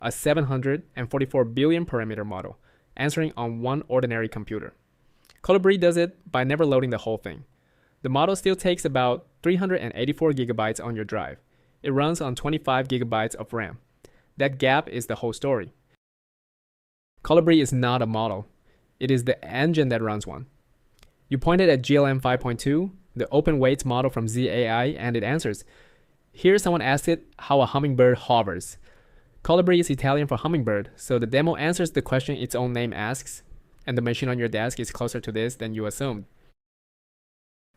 a 744 billion parameter model, answering on one ordinary computer. Colibrì does it by never loading the whole thing. The model still takes about 384 gigabytes on your drive. It runs on 25 gigabytes of RAM. That gap is the whole story. Colibrì is not a model. It is the engine that runs one. You pointed at GLM 5.2, the open weights model from Z.ai, and it answers. Here someone asked it how a hummingbird hovers. Colibrì is Italian for hummingbird, so the demo answers the question its own name asks, and the machine on your desk is closer to this than you assumed.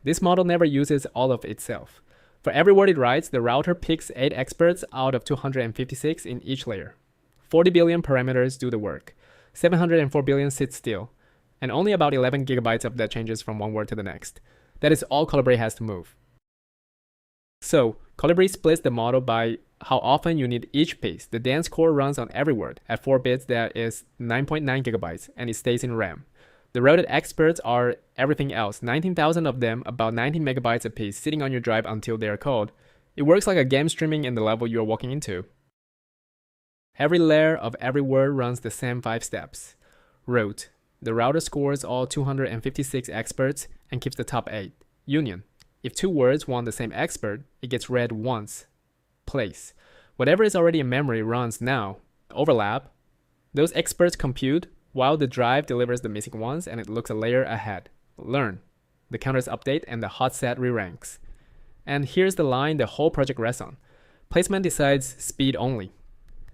This model never uses all of itself. For every word it writes, the router picks 8 experts out of 256 in each layer. 40 billion parameters do the work. 704 billion sit still, and only about 11 gigabytes of that changes from one word to the next. That is all Colibrì has to move. So, Colibrì splits the model by how often you need each piece. The dense core runs on every word. At 4 bits, that is 9.9 gigabytes, and it stays in RAM. The routed experts are everything else, 19,000 of them, about 19 megabytes apiece, sitting on your drive until they are called. It works like a game streaming in the level you are walking into. Every layer of every word runs the same 5 steps. Root. The router scores all 256 experts and keeps the top 8. Union. If 2 words want the same expert, it gets read once. Place. Whatever is already in memory runs now. Overlap. Those experts compute while the drive delivers the missing ones and it looks a layer ahead. Learn. The counters update and the hot set re-ranks. And here's the line the whole project rests on. Placement decides speed only.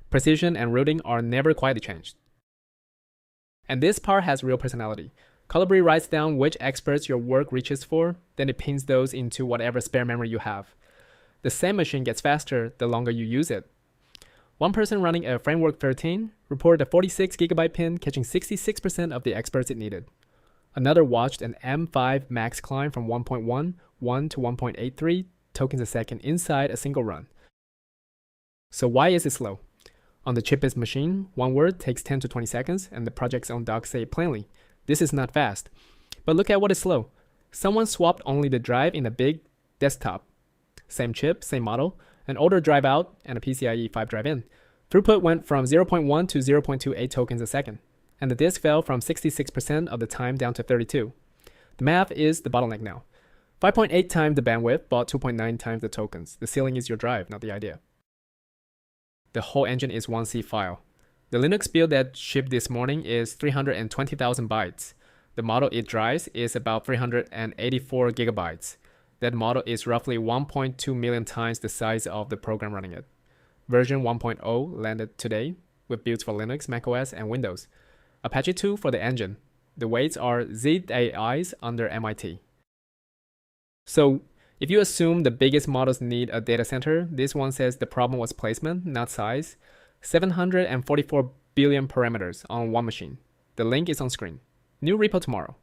Precision and routing are never quietly changed. And this part has real personality. Colibrì writes down which experts your work reaches for, then it pins those into whatever spare memory you have. The same machine gets faster the longer you use it. One person running a Framework 13 reported a 46 gigabyte pin catching 66% of the experts it needed. Another watched an M5 max climb from 1.11 to 1.83 tokens a second inside a single run. So why is it slow? On the cheapest machine, one word takes 10 to 20 seconds, and the project's own docs say it plainly. This is not fast. But look at what is slow. Someone swapped only the drive in a big desktop. Same chip, same model, an older drive out, and a PCIe 5 drive in. Throughput went from 0.1 to 0.28 tokens a second, and the disk fell from 66% of the time down to 32. The math is the bottleneck now. 5.8 times the bandwidth bought 2.9 times the tokens. The ceiling is your drive, not the idea. The whole engine is one C file. The Linux build that shipped this morning is 320,000 bytes. The model it drives is about 384 gigabytes. That model is roughly 1.2 million times the size of the program running it. Version 1.0 landed today with builds for Linux, macOS, and Windows. Apache 2 for the engine. The weights are Z.ai's under MIT. So, if you assume the biggest models need a data center, this one says the problem was placement, not size. 744 billion parameters on one machine. The link is on screen. New repo tomorrow.